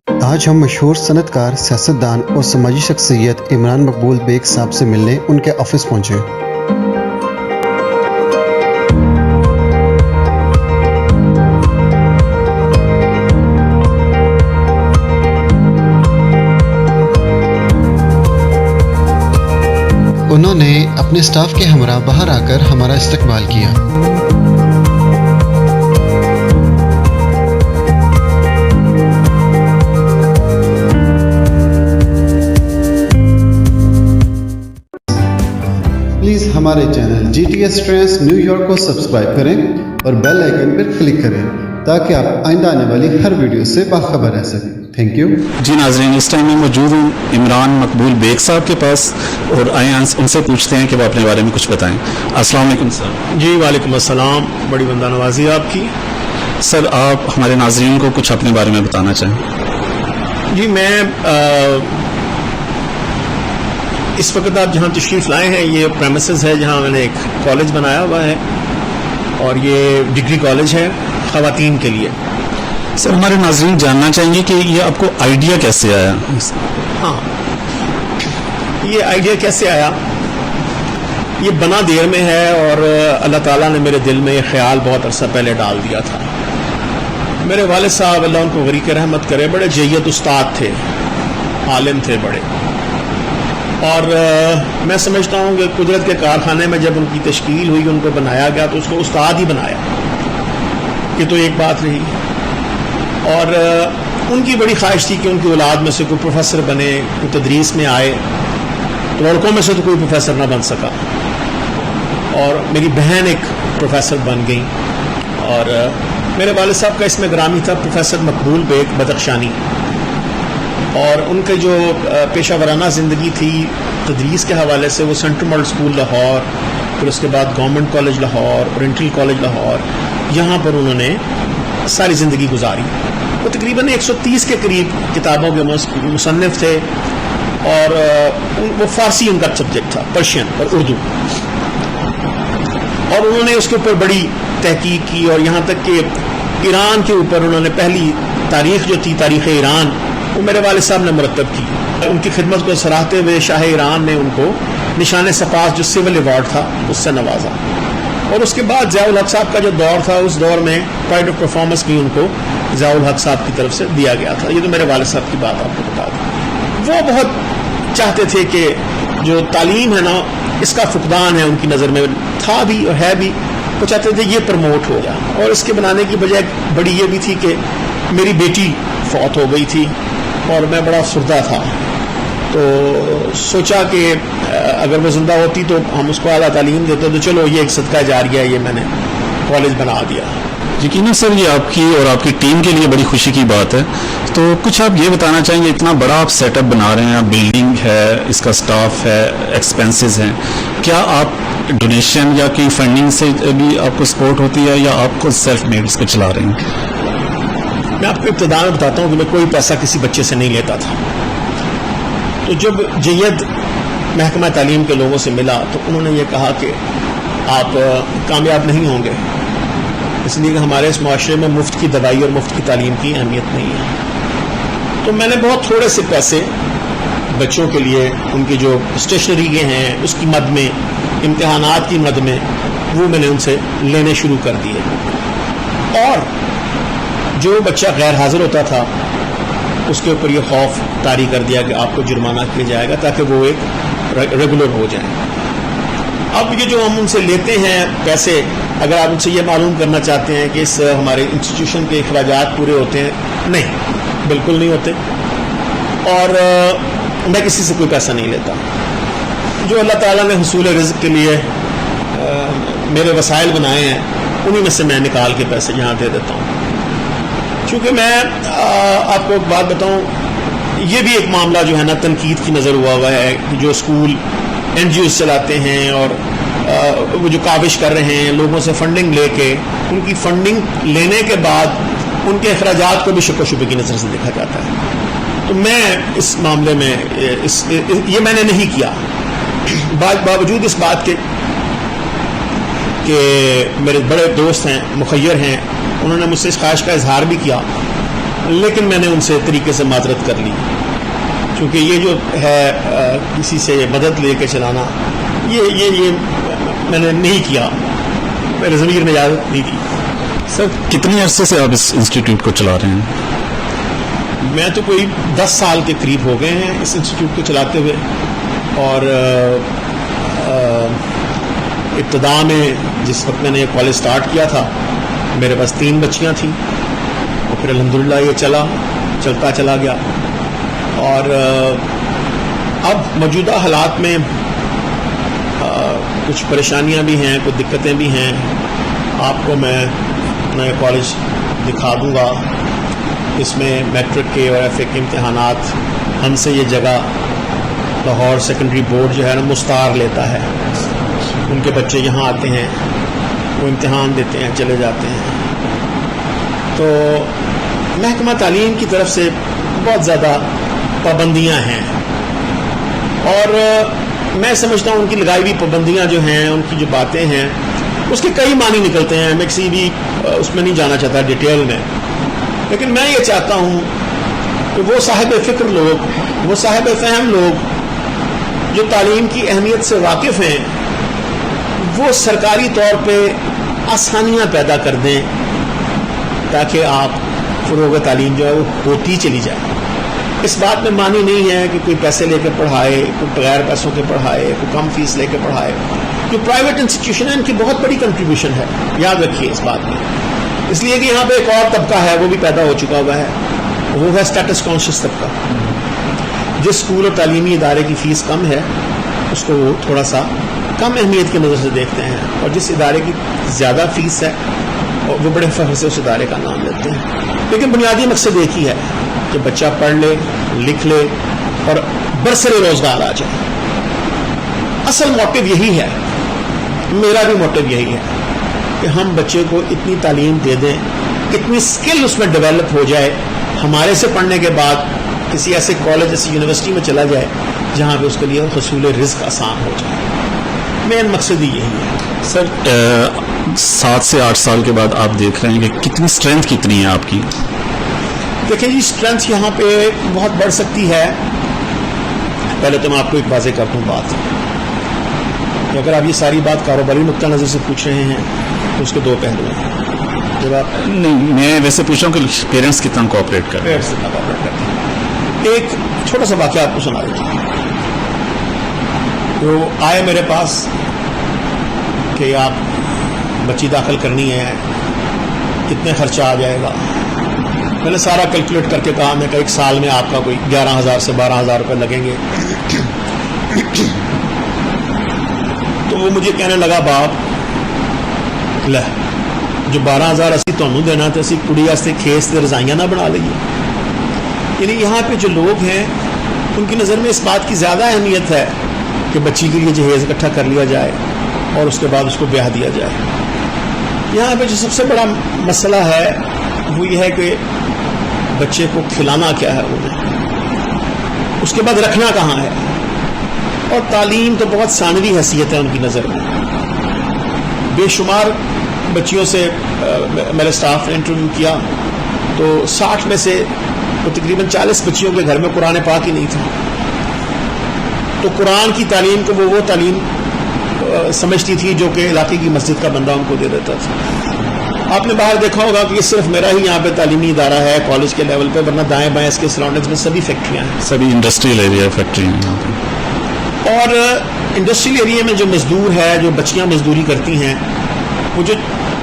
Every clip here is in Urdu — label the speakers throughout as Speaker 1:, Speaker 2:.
Speaker 1: آج ہم مشہور صنعتکار، سیاستدان اور سماجی شخصیت عمران مقبول بیگ صاحب سے ملنے ان کے آفس پہنچے۔ انہوں نے اپنے سٹاف کے ہمراہ باہر آ کر ہمارا استقبال کیا۔ پلیز ہمارے channel GTS trends new York کو سبسکرائب کریں اور بیل آئیکن پر کلک کریں تاکہ آپ آئندہ آنے والی ہر ویڈیو سے باخبر رہ سکیں۔ Thank you.
Speaker 2: جی ناظرین، اس ٹائم میں موجود ہوں عمران مقبول بیگ صاحب کے پاس اور آئیں ان سے پوچھتے ہیں کہ وہ اپنے بارے میں کچھ بتائیں۔ السلام علیکم سر۔
Speaker 3: جی وعلیکم السلام، بڑی بندہ نوازی آپ کی۔
Speaker 2: سر آپ ہمارے ناظرین کو کچھ اپنے بارے میں بتانا چاہیں؟
Speaker 3: جی میں اس وقت آپ جہاں تشریف لائے ہیں یہ پریمیسز ہے جہاں میں نے ایک کالج بنایا ہوا ہے اور یہ ڈگری کالج ہے خواتین کے لیے۔
Speaker 2: سر ہمارے ناظرین جاننا چاہیں گے کہ یہ آپ کو آئیڈیا کیسے آیا؟
Speaker 3: ہاں، یہ آئیڈیا کیسے آیا؟ یہ بنا دیر میں ہے اور اللہ تعالیٰ نے میرے دل میں یہ خیال بہت عرصہ پہلے ڈال دیا تھا۔ میرے والد صاحب اللہ ان کو غریق رحمت کرے بڑے جید استاد تھے، عالم تھے بڑے، اور میں سمجھتا ہوں کہ قدرت کے کارخانے میں جب ان کی تشکیل ہوئی، ان کو بنایا گیا تو اس کو استاد ہی بنایا۔ یہ تو ایک بات رہی، اور ان کی بڑی خواہش تھی کہ ان کی اولاد میں سے کوئی پروفیسر بنے، کوئی تدریس میں آئے، تو لڑکوں میں سے تو کوئی پروفیسر نہ بن سکا، اور میری بہن ایک پروفیسر بن گئی، اور میرے والد صاحب کا اس میں گرامی تھا پروفیسر مقبول بیگ بدخشانی، اور ان کے جو پیشہ ورانہ زندگی تھی تدریس کے حوالے سے وہ سینٹرل ماڈل اسکول لاہور، پھر اس کے بعد government college Lahore, oriental college Lahore, یہاں پر انہوں نے ساری زندگی گزاری۔ وہ تقریباً 130 کے قریب کتابوں کے مصنف تھے، اور وہ فارسی ان کا سبجیکٹ تھا، پرشین اور اردو، اور انہوں نے اس کے اوپر بڑی تحقیق کی، اور یہاں تک کہ ایران کے اوپر انہوں نے پہلی تاریخ جو تھی تاریخ ایران وہ میرے والد صاحب نے مرتب کی۔ ان کی خدمت کو سراہتے ہوئے شاہ ایران نے ان کو نشان سپاس جو سول ایوارڈ تھا اس سے نوازا، اور اس کے بعد ضیاء الحق صاحب کا جو دور تھا اس دور میں پرائڈ آف پرفارمنس بھی ان کو ضیاء الحق صاحب کی طرف سے دیا گیا تھا۔ یہ تو میرے والد صاحب کی بات آپ کو بتا دوں۔ وہ بہت چاہتے تھے کہ جو تعلیم ہے نا اس کا فقدان ہے ان کی نظر میں تھا بھی اور ہے بھی، وہ چاہتے تھے یہ پروموٹ ہو جائے، اور اس کے بنانے کی وجہ بڑی یہ بھی تھی کہ میری بیٹی فوت ہو گئی تھی اور میں بڑا افسردہ تھا، تو سوچا کہ اگر وہ زندہ ہوتی تو ہم اس کو اعلیٰ تعلیم دیتے، تو چلو یہ ایک صدقہ جاریہ ہے، یہ میں نے کالج بنا دیا۔
Speaker 2: یقیناً سر یہ آپ کی اور آپ کی ٹیم کے لیے بڑی خوشی کی بات ہے، تو کچھ آپ یہ بتانا چاہیں گے اتنا بڑا آپ سیٹ اپ بنا رہے ہیں، بلڈنگ ہے، اس کا سٹاف ہے، ایکسپینسز ہیں، کیا آپ ڈونیشن یا کوئی فنڈنگ سے بھی آپ کو سپورٹ ہوتی ہے یا آپ کو سیلف میڈ اس کو چلا رہے ہیں؟
Speaker 3: میں آپ کو ابتدا میں بتاتا ہوں کہ میں کوئی پیسہ کسی بچے سے نہیں لیتا تھا، تو جب جید محکمہ تعلیم کے لوگوں سے ملا تو انہوں نے یہ کہا کہ آپ کامیاب نہیں ہوں گے، اس لیے کہ ہمارے اس معاشرے میں مفت کی دوائی اور مفت کی تعلیم کی اہمیت نہیں ہے۔ تو میں نے بہت تھوڑے سے پیسے بچوں کے لیے ان کی جو اسٹیشنری کے ہیں اس کی مد میں، امتحانات کی مد میں، وہ میں نے ان سے لینے شروع کر دیے، اور جو بچہ غیر حاضر ہوتا تھا اس کے اوپر یہ خوف طاری کر دیا کہ آپ کو جرمانہ کیا جائے گا تاکہ وہ ایک ریگولر ہو جائیں۔ اب یہ جو ہم ان سے لیتے ہیں پیسے، اگر آپ ان سے یہ معلوم کرنا چاہتے ہیں کہ اس ہمارے انسٹیٹیوشن کے اخراجات پورے ہوتے ہیں، نہیں، بالکل نہیں ہوتے، اور میں کسی سے کوئی پیسہ نہیں لیتا۔ جو اللہ تعالیٰ نے حصول رزق کے لیے میرے وسائل بنائے ہیں انہی میں سے میں نکال کے پیسے یہاں دے دیتا ہوں۔ چونکہ میں آپ کو ایک بات بتاؤں، یہ بھی ایک معاملہ جو ہے نا تنقید کی نظر ہوا ہے کہ جو اسکول NGOs چلاتے ہیں اور وہ جو کاوش کر رہے ہیں لوگوں سے فنڈنگ لے کے، ان کی فنڈنگ لینے کے بعد ان کے اخراجات کو بھی شک و شبے کی نظر سے دیکھا جاتا ہے۔ تو میں اس معاملے میں یہ میں نے نہیں کیا، باوجود اس بات کے کہ میرے بڑے دوست ہیں، مخیر ہیں، انہوں نے مجھ سے اس خواہش کا اظہار بھی کیا لیکن میں نے ان سے طریقے سے معذرت کر لی، کیونکہ یہ جو ہے کسی سے مدد لے کے چلانا، یہ میں نے نہیں کیا، میرے ضمیر نے اجازت نہیں دی۔
Speaker 2: سر کتنے عرصے سے آپ اس انسٹیٹیوٹ کو چلا رہے ہیں؟
Speaker 3: میں تو کوئی 10 سال کے قریب ہو گئے ہیں اس انسٹیٹیوٹ کو چلاتے ہوئے، اور ابتدا میں جس وقت میں نے یہ کالج سٹارٹ کیا تھا میرے پاس 3 بچیاں تھیں، اور پھر الحمدللہ یہ چلتا چلا گیا، اور اب موجودہ حالات میں کچھ پریشانیاں بھی ہیں، کچھ دقتیں بھی ہیں۔ آپ کو میں اپنا یہ کالج دکھا دوں گا، اس میں میٹرک کے اور ایف اے کے امتحانات ہم سے یہ جگہ لاہور سیکنڈری بورڈ جو ہے نا مستعار لیتا ہے، ان کے بچے یہاں آتے ہیں، وہ امتحان دیتے ہیں، چلے جاتے ہیں۔ تو محکمہ تعلیم کی طرف سے بہت زیادہ پابندیاں ہیں، اور میں سمجھتا ہوں ان کی لگائی ہوئی پابندیاں جو ہیں، ان کی جو باتیں ہیں، اس کے کئی معنی نکلتے ہیں۔ میں کسی بھی اس میں نہیں جانا چاہتا ڈیٹیل میں، لیکن میں یہ چاہتا ہوں کہ وہ صاحب فکر لوگ، وہ صاحب فہم لوگ جو تعلیم کی اہمیت سے واقف ہیں، وہ سرکاری طور پہ آسانیاں پیدا کر دیں تاکہ آپ فروغ تعلیم جو ہے وہ ہوتی چلی جائے۔ اس بات میں معنی نہیں ہے کہ کوئی پیسے لے کے پڑھائے، کوئی بغیر پیسوں کے پڑھائے، کوئی کم فیس لے کے پڑھائے۔ جو پرائیویٹ انسٹیٹیوشن ہے ان کی بہت بڑی کنٹریبیوشن ہے، یاد رکھیے اس بات میں، اس لیے کہ یہاں پہ ایک اور طبقہ ہے وہ بھی پیدا ہو چکا ہوا ہے، وہ ہے اسٹیٹس کانشیس طبقہ۔ جس اسکول اور تعلیمی ادارے کی فیس کم ہے اس کو وہ تھوڑا سا کم اہمیت کی نظر سے دیکھتے ہیں، اور جس ادارے کی زیادہ فیس ہے وہ بڑے فخر سے اس ادارے کا نام لیتے ہیں۔ لیکن بنیادی مقصد ایک ہی ہے کہ بچہ پڑھ لے، لکھ لے اور برسر روزگار آ جائے۔ اصل موٹو یہی ہے، میرا بھی موٹو یہی ہے کہ ہم بچے کو اتنی تعلیم دے دیں، اتنی اسکل اس میں ڈیولپ ہو جائے، ہمارے سے پڑھنے کے بعد کسی ایسے کالج ایسی یونیورسٹی میں چلا جائے جہاں پہ اس کے لیے حصول رزق آسان ہو جائے۔ مین مقصد ہی یہی ہے۔
Speaker 2: سر 7 سے 8 سال کے بعد آپ دیکھ رہے ہیں کہ کتنی اسٹرینتھ کتنی ہے آپ کی؟
Speaker 3: دیکھیں جی، اسٹرینتھ یہاں پہ بہت بڑھ سکتی ہے۔ پہلے تو میں آپ کو ایک واضح کر دوں بات کہ اگر آپ یہ ساری بات کاروباری نقطہ نظر سے پوچھ رہے ہیں تو اس کے 2 پہلو ہیں۔ جب آپ
Speaker 2: نہیں، میں ویسے پوچھ رہا ہوں کہ پیرنٹس کتنا کوآپریٹ کر رہے ہیں؟
Speaker 3: پیرنٹس کتنا کوآپریٹ کرتے ہیں۔ ایک چھوٹا سا واقعہ آپ کو سنا دیتا ہوں۔ وہ آئے میرے پاس کہ آپ بچی داخل کرنی ہے، کتنے خرچہ آ جائے گا؟ میں نے سارا کیلکولیٹ کر کے کہا، میں کہ 1 سال میں آپ کا کوئی 11,000 سے 12,000 روپے لگیں گے۔ تو وہ مجھے کہنے لگا، باپ لے جو 12,000 اسی تمہیں دینا تو اسی کڑی واسطے کھیس تے رضائیاں نہ بنا لئیے۔ یعنی یہاں پہ جو لوگ ہیں ان کی نظر میں اس بات کی زیادہ اہمیت ہے کہ بچی کے لیے جہیز اکٹھا کر لیا جائے اور اس کے بعد اس کو بیاہ دیا جائے۔ یہاں پہ جو سب سے بڑا مسئلہ ہے وہ یہ ہے کہ بچے کو کھلانا کیا ہے انہیں، اس کے بعد رکھنا کہاں ہے۔ اور تعلیم تو بہت ثانوی حیثیت ہے ان کی نظر میں۔ بے شمار بچیوں سے میرے اسٹاف نے انٹرویو کیا تو 60 میں سے تقریباً 40 بچیوں کے گھر میں قرآن پاک ہی نہیں تھا۔ تو قرآن کی تعلیم کو وہ تعلیم سمجھتی تھی جو کہ علاقے کی مسجد کا بندہ ان کو دے دیتا تھا۔ آپ نے باہر دیکھا ہوگا کہ یہ صرف میرا ہی یہاں پہ تعلیمی ادارہ ہے کالج کے لیول پہ، ورنہ دائیں بائیں اس کے سراؤنڈنگز میں سبھی فیکٹریاں ہیں،
Speaker 2: سبھی انڈسٹریل ایریا فیکٹری ہیں یہاں پہ۔
Speaker 3: اور انڈسٹریل ایریا میں جو مزدور ہے، جو بچیاں مزدوری کرتی ہیں، وہ جو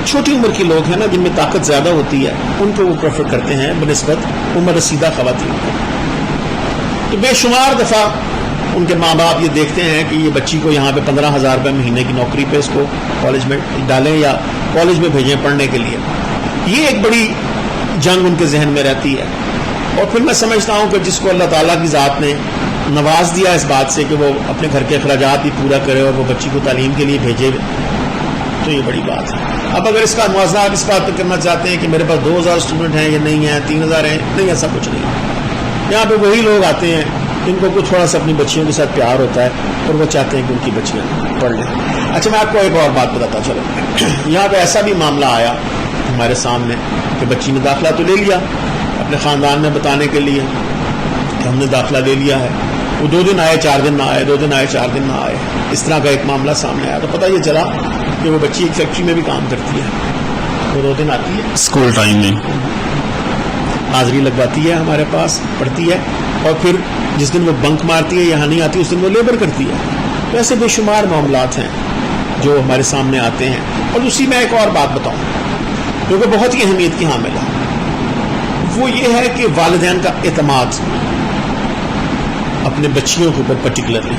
Speaker 3: چھوٹی عمر کے لوگ ہیں نا جن میں طاقت زیادہ ہوتی ہے، ان کو وہ پریفر کرتے ہیں بنسبت عمر رسیدہ خواتین کو۔ تو بے شمار دفعہ ان کے ماں باپ یہ دیکھتے ہیں کہ یہ بچی کو یہاں پہ 15,000 روپے مہینے کی نوکری پہ اس کو کالج میں ڈالیں یا کالج میں بھیجیں پڑھنے کے لیے۔ یہ ایک بڑی جنگ ان کے ذہن میں رہتی ہے۔ اور پھر میں سمجھتا ہوں کہ جس کو اللہ تعالیٰ کی ذات نے نواز دیا اس بات سے کہ وہ اپنے گھر کے اخراجات بھی پورا کرے اور وہ بچی کو تعلیم کے لیے بھیجے، تو یہ بڑی بات ہے۔ اب اگر اس کا موازنہ آپ اس بات پہ کرنا چاہتے ہیں کہ میرے پاس 2,000 اسٹوڈنٹ ہیں یا نہیں ہیں، 3,000 ہیں، نہیں، ایسا کچھ نہیں۔ یہاں پہ وہی لوگ آتے ہیں جن کو کچھ تھوڑا سا اپنی بچیوں کے ساتھ پیار ہوتا ہے اور وہ چاہتے ہیں کہ ان کی بچیاں پڑھ لیں۔ اچھا، میں آپ کو ایک اور بات بتاتا چلوں۔ یہاں پہ ایسا بھی معاملہ آیا ہمارے سامنے کہ بچی نے داخلہ تو لے لیا، اپنے خاندان میں بتانے کے لیے کہ ہم نے داخلہ لے لیا ہے. وہ 2 دن آئے 4 دن نہ آئے, 2 دن آئے 4 دن نہ آئے. اس طرح کا ایک معاملہ سامنے آیا تو پتہ یہ چلا کہ وہ بچی ایک فیکٹری میں بھی کام کرتی ہے. وہ 2 دن آتی ہے,
Speaker 2: اسکول ٹائم میں
Speaker 3: حاضری لگواتی ہے, ہمارے پاس پڑھتی ہے, اور پھر جس دن وہ بنک مارتی ہے, یہاں نہیں آتی, اس دن وہ لیبر کرتی ہے. تو ایسے بے شمار معاملات ہیں جو ہمارے سامنے آتے ہیں. اور دوسری میں ایک اور بات بتاؤں جو کہ بہت ہی اہمیت کی حامل ہے, وہ یہ ہے کہ والدین کا اعتماد اپنے بچیوں کے اوپر پرٹیکولرلی.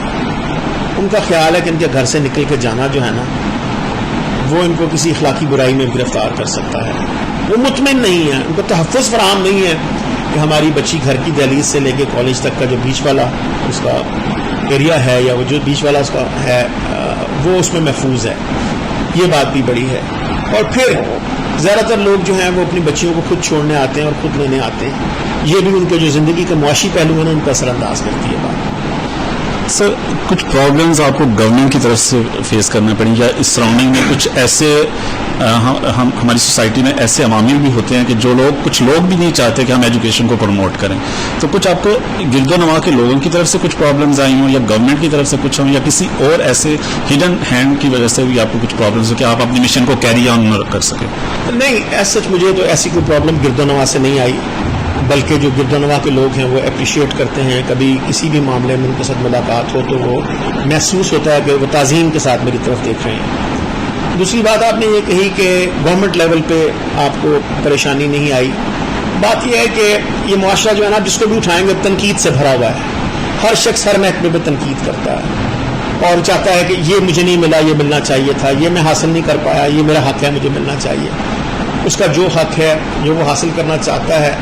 Speaker 3: ان کا خیال ہے کہ ان کے گھر سے نکل کے جانا جو ہے نا, وہ ان کو کسی اخلاقی برائی میں گرفتار کر سکتا ہے. وہ مطمئن نہیں ہے, ان کو تحفظ فراہم نہیں ہے کہ ہماری بچی گھر کی دہلیز سے لے کے کالج تک کا جو بیچ والا اس کا ایریا ہے, یا وہ جو بیچ والا اس کا ہے, وہ اس میں محفوظ ہے. یہ بات بھی بڑی ہے. اور پھر زیادہ تر لوگ جو ہیں وہ اپنی بچیوں کو خود چھوڑنے آتے ہیں اور خود لینے آتے ہیں. یہ بھی ان کے جو زندگی کے معاشی پہلو ہیں ان پر اثر انداز کرتی ہے بات.
Speaker 2: سر, کچھ پرابلمز آپ کو گورنمنٹ کی طرف سے فیس کرنا پڑیں, یا اس سراؤنڈنگ میں کچھ ایسے ہماری سوسائٹی میں ایسے عوامل بھی ہوتے ہیں کہ جو کچھ لوگ بھی نہیں چاہتے کہ ہم ایجوکیشن کو پروموٹ کریں, تو کچھ آپ کو گرد و نواح کے لوگوں کی طرف سے کچھ پرابلمز آئی ہوں, یا گورنمنٹ کی طرف سے کچھ ہوں, یا کسی اور ایسے ہڈن ہینڈ کی وجہ سے بھی آپ کو کچھ پرابلمز ہو کہ آپ اپنی مشن کو کیری آن نہ کر سکیں؟
Speaker 3: نہیں, ایز سچ مجھے تو ایسی کوئی پرابلم گرد و نواح سے نہیں آئی, بلکہ جو گرد و نواح کے لوگ ہیں وہ اپریشیٹ کرتے ہیں. کبھی کسی بھی معاملے میں ان کے ساتھ ملاقات ہو تو وہ محسوس ہوتا ہے کہ وہ تعظیم کے ساتھ میری طرف دیکھ رہے ہیں. دوسری بات آپ نے یہ کہی کہ گورنمنٹ لیول پہ آپ کو پریشانی نہیں آئی. بات یہ ہے کہ یہ معاشرہ جو ہے نا, جس کو بھی اٹھائیں گے تنقید سے بھرا ہوا ہے. ہر شخص ہر محکمے پہ تنقید کرتا ہے اور چاہتا ہے کہ یہ مجھے نہیں ملا, یہ ملنا چاہیے تھا, یہ میں حاصل نہیں کر پایا, یہ میرا حق ہے, مجھے ملنا چاہیے. اس کا جو حق ہے, جو وہ حاصل کرنا چاہتا ہے,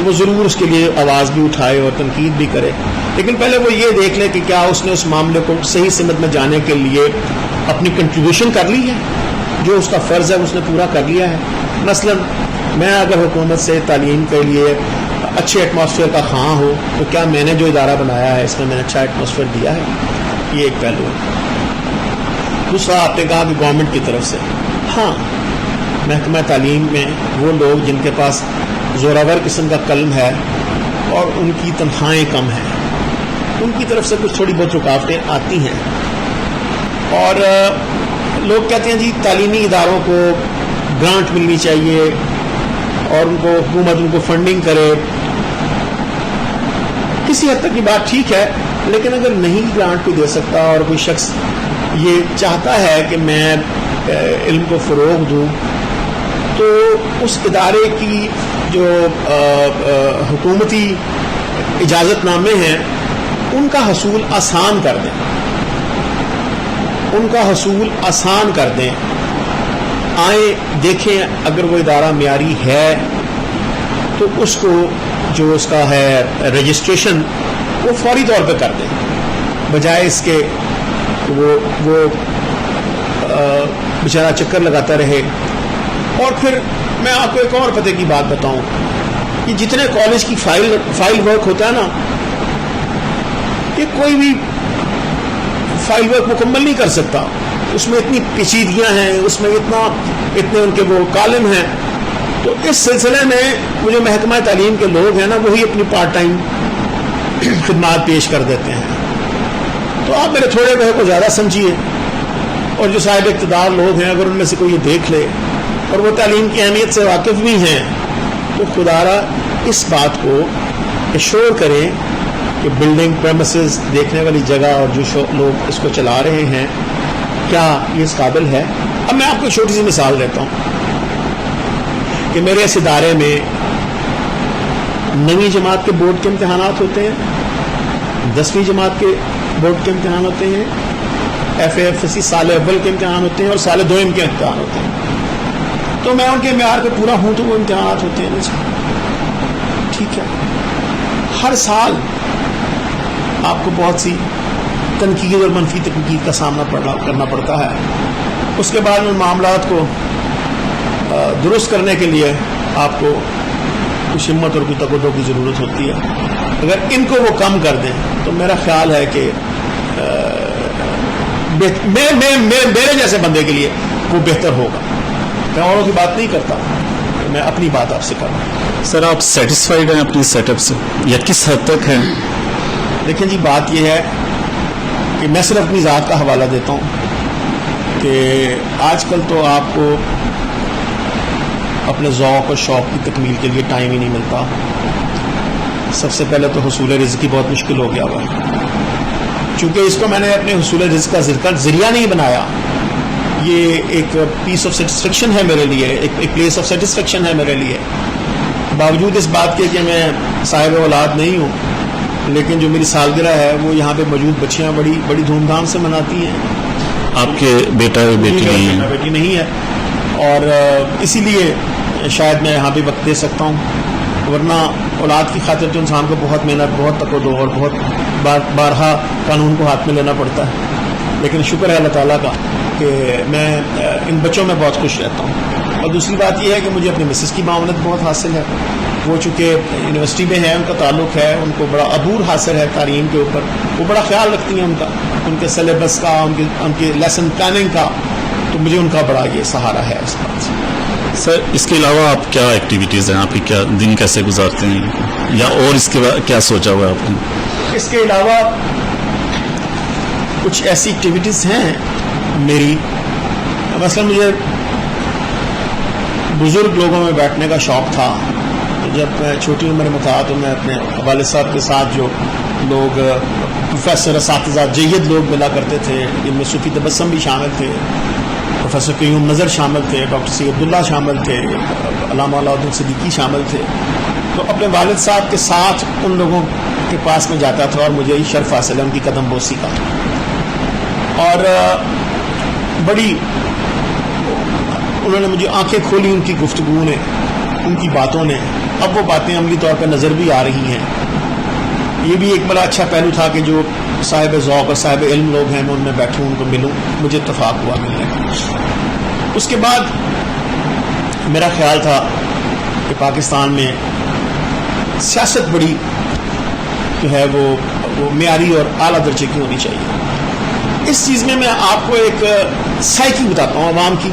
Speaker 3: وہ ضرور اس کے لیے آواز بھی اٹھائے اور تنقید بھی کرے. لیکن پہلے وہ یہ دیکھ لے کہ کیا اس نے اس معاملے کو صحیح سمت میں جانے کے لیے اپنی کنٹریبیوشن کر لی ہے, جو اس کا فرض ہے اس نے پورا کر لیا ہے. مثلا میں اگر حکومت سے تعلیم کے لیے اچھے ایٹماسفیئر کا خواہاں ہو تو کیا میں نے جو ادارہ بنایا ہے اس میں نے اچھا ایٹماسفیئر دیا ہے؟ یہ ایک پہلو ہے. دوسرا آپ نے کہا کہ گورنمنٹ کی طرف سے, ہاں, محکمہ تعلیم میں وہ لوگ جن کے پاس زوراور قسم کا قلم ہے اور ان کی تنخواہیں کم ہیں, ان کی طرف سے کچھ تھوڑی بہت رکاوٹیں آتی ہیں. اور لوگ کہتے ہیں جی تعلیمی اداروں کو گرانٹ ملنی چاہیے اور ان کو حکومت ان کو فنڈنگ کرے. کسی حد تک کی بات ٹھیک ہے, لیکن اگر نہیں گرانٹ کو دے سکتا اور کوئی شخص یہ چاہتا ہے کہ میں علم کو فروغ دوں, تو اس ادارے کی جو حکومتی اجازت نامے ہیں ان کا حصول آسان کر دیں, ان کا حصول آسان کر دیں. آئیں دیکھیں, اگر وہ ادارہ معیاری ہے تو اس کو جو اس کا ہے رجسٹریشن وہ فوری طور پہ کر دیں, بجائے اس کے وہ بیچارہ چکر لگاتا رہے. اور پھر میں آپ کو ایک اور پتے کی بات بتاؤں کہ جتنے کالج کی فائل ورک ہوتا ہے نا, کہ کوئی بھی فائل ورک مکمل نہیں کر سکتا. اس میں اتنی پیچیدگیاں ہیں, اس میں اتنے ان کے وہ کالم ہیں. تو اس سلسلے میں وہ جو محکمہ تعلیم کے لوگ ہیں نا, وہی اپنی پارٹ ٹائم خدمات پیش کر دیتے ہیں. تو آپ میرے تھوڑے بہت کو زیادہ سمجھیے, اور جو صاحب اقتدار لوگ ہیں اگر ان میں سے کوئی یہ دیکھ لے اور وہ تعلیم کی اہمیت سے واقف بھی ہیں, تو خدا را اس بات کو ایشور کریں کہ بلڈنگ پریمیسز دیکھنے والی جگہ اور جو لوگ اس کو چلا رہے ہیں کیا یہ اس قابل ہے. اب میں آپ کو چھوٹی سی مثال دیتا ہوں کہ میرے اس ادارے میں 9ویں جماعت کے بورڈ کے امتحانات ہوتے ہیں, 10ویں جماعت کے بورڈ کے امتحان ہوتے ہیں, FAFSC سال اول کے امتحان ہوتے ہیں اور سال دوم کے امتحان ہوتے ہیں. تو میں ان کے معیار پہ پورا ہوں تو وہ امتحانات ہوتے ہیں نا, ٹھیک ہے. ہر سال آپ کو بہت سی تنقید اور منفی تنقید کا سامنا کرنا پڑتا ہے. اس کے بعد ان معاملات کو درست کرنے کے لیے آپ کو کچھ ہمت اور کچھ تقدو کی ضرورت ہوتی ہے. اگر ان کو وہ کم کر دیں تو میرا خیال ہے کہ میرے جیسے بندے کے لیے وہ بہتر ہوگا. میں اوروں کی بات نہیں کرتا, میں اپنی بات آپ سے کروں.
Speaker 2: سر آپ سیٹسفائیڈ ہیں اپنی سیٹ اپ سے یا کس حد تک ہیں؟
Speaker 3: دیکھیں جی بات یہ ہے کہ میں صرف اپنی ذات کا حوالہ دیتا ہوں کہ آج کل تو آپ کو اپنے ذوق اور شوق کی تکمیل کے لیے ٹائم ہی نہیں ملتا. سب سے پہلے تو حصول رزق کی بہت مشکل ہو گیا ہوا ہے. چونکہ اس کو میں نے اپنے حصول رزق کا ذریعہ نہیں بنایا، یہ ایک پیس آف سیٹسفیکشن ہے میرے لیے، ایک پلیس آف سیٹسفیکشن ہے میرے لیے. باوجود اس بات کے کہ میں صاحب اولاد نہیں ہوں، لیکن جو میری سالگرہ ہے وہ یہاں پہ موجود بچیاں بڑی دھوم دھام سے مناتی ہیں.
Speaker 2: آپ کے بیٹا بیٹی نہیں ہے؟
Speaker 3: بیٹی نہیں ہے، اور اسی لیے شاید میں یہاں پہ وقت دے سکتا ہوں، ورنہ اولاد کی خاطر تو انسان کو بہت محنت، بہت تک و دو اور بہت بارہا قانون کو ہاتھ میں لینا پڑتا ہے. لیکن شکر ہے اللہ تعالیٰ کا کہ میں ان بچوں میں بہت خوش رہتا ہوں. اور دوسری بات یہ ہے کہ مجھے اپنے مسز کی معاونت بہت حاصل ہے. وہ چونکہ یونیورسٹی میں ہے، ان کا تعلق ہے، ان کو بڑا عبور حاصل ہے تعلیم کے اوپر، وہ بڑا خیال رکھتی ہیں ان کے سلیبس کا، ان کے لیسن پلاننگ کا. تو مجھے ان کا بڑا یہ سہارا ہے اس بات سے.
Speaker 2: سر اس کے علاوہ آپ کیا ایکٹیویٹیز ہیں آپ کی؟ کیا دن کیسے گزارتے ہیں، یا اور اس کے بعد کیا سوچا ہوا ہے آپ نے؟
Speaker 3: اس کے علاوہ کچھ ایسی ایکٹیویٹیز ہیں میری، مثلا مجھے بزرگ لوگوں میں بیٹھنے کا شوق تھا. جب میں چھوٹی عمر میں تھا تو میں اپنے والد صاحب کے ساتھ جو لوگ پروفیسر، اساتذہ جید لوگ ملا کرتے تھے، جن میں صوفی تبسم بھی شامل تھے، پروفیسر قیوم نظر شامل تھے، ڈاکٹر سید عبداللہ شامل تھے، علامہ علاؤالدین صدیقی شامل تھے. تو اپنے والد صاحب کے ساتھ ان لوگوں کے پاس میں جاتا تھا اور مجھے یہ شرف حاصل ہے ان کی قدم بوسی کا. اور بڑی انہوں نے مجھے آنکھیں کھولی ان کی گفتگو نے، ان کی باتوں نے. اب وہ باتیں عملی طور پر نظر بھی آ رہی ہیں. یہ بھی ایک بڑا اچھا پہلو تھا کہ جو صاحب ذوق اور صاحب علم لوگ ہیں میں ان میں بیٹھوں، ان کو ملوں. مجھے اتفاق ہوا ملنے کا. اس کے بعد میرا خیال تھا کہ پاکستان میں سیاست بڑی جو ہے وہ معیاری اور اعلیٰ درجے کی ہونی چاہیے. اس چیز میں آپ کو ایک سائیکی بتاتا ہوں عوام کی،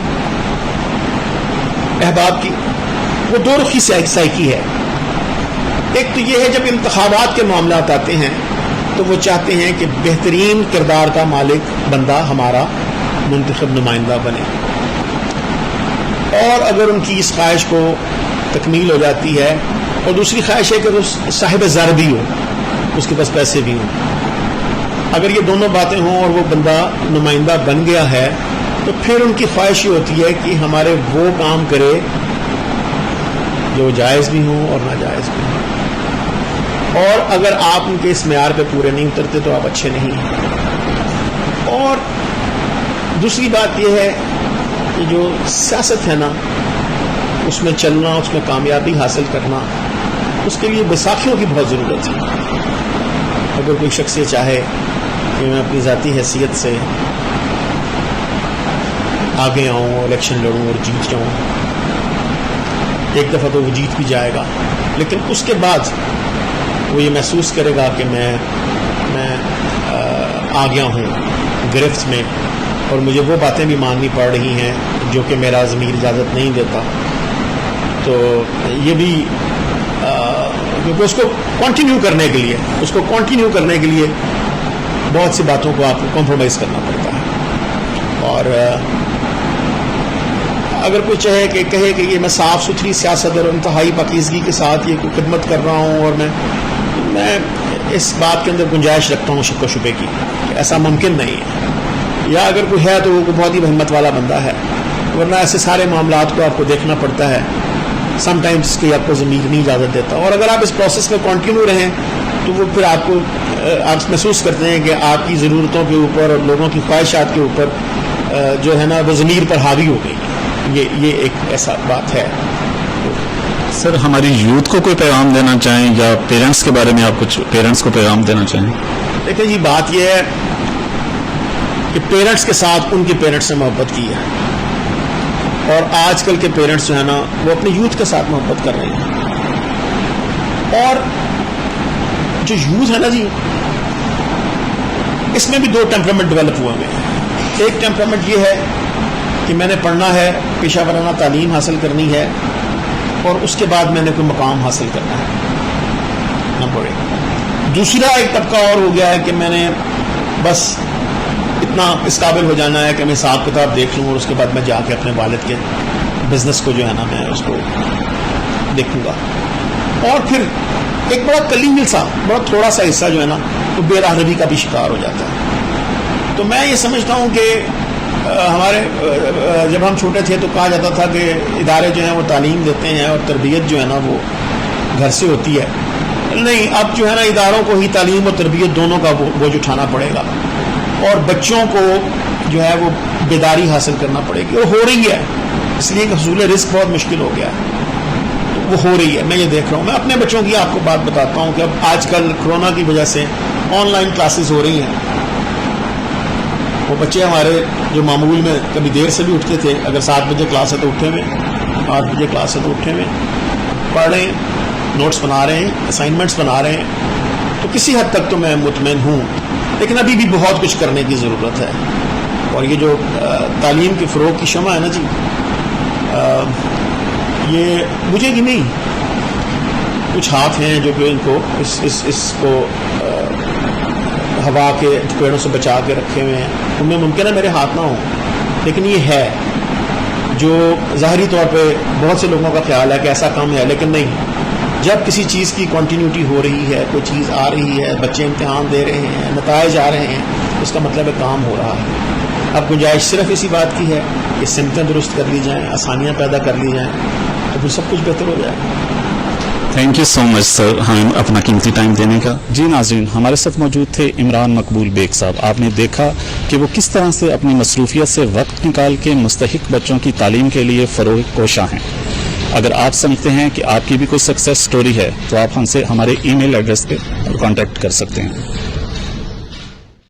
Speaker 3: احباب کی. وہ دو رخی سائیکی ہے. ایک تو یہ ہے جب انتخابات کے معاملات آتے ہیں تو وہ چاہتے ہیں کہ بہترین کردار کا مالک بندہ ہمارا منتخب نمائندہ بنے، اور اگر ان کی اس خواہش کو تکمیل ہو جاتی ہے، اور دوسری خواہش ہے کہ وہ صاحب زر بھی ہو، اس کے پاس پیسے بھی ہوں. اگر یہ دونوں باتیں ہوں اور وہ بندہ نمائندہ بن گیا ہے تو پھر ان کی خواہش یہ ہوتی ہے کہ ہمارے وہ کام کرے جو جائز بھی ہوں اور ناجائز بھی ہوں. اور اگر آپ ان کے اس معیار پہ پورے نہیں اترتے تو آپ اچھے نہیں ہیں. اور دوسری بات یہ ہے کہ جو سیاست ہے نا، اس میں چلنا، اس میں کامیابی حاصل کرنا، اس کے لیے بیساکھیوں کی بہت ضرورت ہے. اگر کوئی شخص یہ چاہے کہ میں اپنی ذاتی حیثیت سے آگے آؤں، الیکشن لڑوں اور جیت جاؤں، ایک دفعہ تو وہ جیت بھی جائے گا، لیکن اس کے بعد وہ یہ محسوس کرے گا کہ میں آ گیا ہوں گرفت میں، اور مجھے وہ باتیں بھی ماننی پڑ رہی ہیں جو کہ میرا ضمیر اجازت نہیں دیتا. تو یہ بھی کیونکہ اس کو کنٹینیو کرنے کے لیے بہت سی باتوں کو آپ کو کمپرومائز کرنا پڑتا ہے. اور اگر کوئی چاہے کہ کہے کہ یہ میں صاف ستھری سیاست اور انتہائی پاکیزگی کے ساتھ یہ کوئی خدمت کر رہا ہوں، اور میں اس بات کے اندر گنجائش رکھتا ہوں شک و شبے کی کہ ایسا ممکن نہیں ہے، یا اگر کوئی ہے تو وہ بہت ہی ہمت والا بندہ ہے، ورنہ ایسے سارے معاملات کو آپ کو دیکھنا پڑتا ہے. سم ٹائمز اس کی آپ کو ضمیر نہیں اجازت دیتا. اور اگر آپ اس پروسیس میں کنٹینیو رہیں تو وہ پھر آپ محسوس کرتے ہیں کہ آپ کی ضرورتوں کے اوپر اور لوگوں کی خواہشات کے اوپر جو ہے نا وہ ضمیر پر حاوی ہو گئی. یہ ایک ایسا بات ہے.
Speaker 2: سر ہماری یوتھ کو کوئی پیغام دینا چاہیں، یا پیرنٹس کے بارے میں آپ کچھ پیرنٹس کو پیغام دینا چاہیں؟
Speaker 3: دیکھیں جی، بات یہ ہے کہ پیرنٹس کے ساتھ ان کے پیرنٹس نے محبت کی ہے، اور آج کل کے پیرنٹس جو ہے نا وہ اپنے یوتھ کے ساتھ محبت کر رہے ہیں. اور جو یوتھ ہے نا جی، اس میں بھی دو ٹیمپرامنٹ ڈیولپ ہوئے ہیں. ایک ٹیمپرامنٹ یہ ہے کہ میں نے پڑھنا ہے، پیشہ ورانہ تعلیم حاصل کرنی ہے، اور اس کے بعد میں نے کوئی مقام حاصل کرنا ہے، نمبر 1۔ دوسرا ایک طبقہ اور ہو گیا ہے کہ میں نے بس اتنا اس قابل ہو جانا ہے کہ میں حساب کتاب دیکھ لوں اور اس کے بعد میں جا کے اپنے والد کے بزنس کو جو ہے نا میں اس کو دیکھوں گا، اور پھر ایک بڑا قلیل سا بڑا تھوڑا سا حصہ جو ہے نا وہ بے راہروی کا بھی شکار ہو جاتا ہے۔ تو میں یہ سمجھتا ہوں کہ ہمارے جب ہم چھوٹے تھے تو کہا جاتا تھا کہ ادارے جو ہیں وہ تعلیم دیتے ہیں اور تربیت جو ہے نا وہ گھر سے ہوتی ہے۔ نہیں، اب جو ہے نا اداروں کو ہی تعلیم اور تربیت دونوں کا بوجھ اٹھانا پڑے گا، اور بچوں کو جو ہے وہ بیداری حاصل کرنا پڑے گی، وہ ہو رہی ہے، اس لیے کہ حصول رزق بہت مشکل ہو گیا ہے، وہ ہو رہی ہے، میں یہ دیکھ رہا ہوں۔ میں اپنے بچوں کی آپ کو بات بتاتا ہوں کہ اب آج کل کرونا کی وجہ سے آن لائن کلاسز ہو رہی ہیں۔ وہ بچے ہمارے جو معمول میں کبھی دیر سے بھی اٹھتے تھے، اگر 7 بجے کلاس ہے تو اٹھے ہوئے، 8 بجے کلاس ہے تو اٹھے ہوئے، پڑھ رہے ہیں، نوٹس بنا رہے ہیں، اسائنمنٹس بنا رہے ہیں، تو کسی حد تک تو میں مطمئن ہوں، لیکن ابھی بھی بہت کچھ کرنے کی ضرورت ہے۔ اور یہ جو تعلیم کے فروغ کی شمع ہے نا جی، یہ بجھے گی نہیں۔ کچھ ہاتھ ہیں جو کہ ان کو اس کو ہوا کے پیڑوں سے بچا کے رکھے ہوئے ہیں، ان میں ممکن ہے میرے ہاتھ نہ ہوں، لیکن یہ ہے جو ظاہری طور پہ بہت سے لوگوں کا خیال ہے کہ ایسا کام ہے، لیکن نہیں۔ جب کسی چیز کی کنٹینیوٹی ہو رہی ہے، کوئی چیز آ رہی ہے، بچے امتحان دے رہے ہیں، نتائج آ رہے ہیں، اس کا مطلب ہے کام ہو رہا ہے۔ اب گنجائش صرف اسی بات کی ہے کہ سمتیں درست کر لی جائیں، آسانیاں پیدا کر لی جائیں، تو پھر سب کچھ بہتر ہو جائے۔
Speaker 2: تھینک یو سو مچ سر ہمیں اپنا قیمتی ٹائم دینے کا۔ جی ناظرین، ہمارے ساتھ موجود تھے عمران مقبول بیگ صاحب۔ آپ نے دیکھا کہ وہ کس طرح سے اپنی مصروفیت سے وقت نکال کے مستحق بچوں کی تعلیم کے لیے فروغ کوشاں ہیں۔ اگر آپ سمجھتے ہیں کہ آپ کی بھی کوئی سکسیس سٹوری ہے تو آپ ہم سے ہمارے ای میل ایڈریس پہ کانٹیکٹ کر سکتے ہیں۔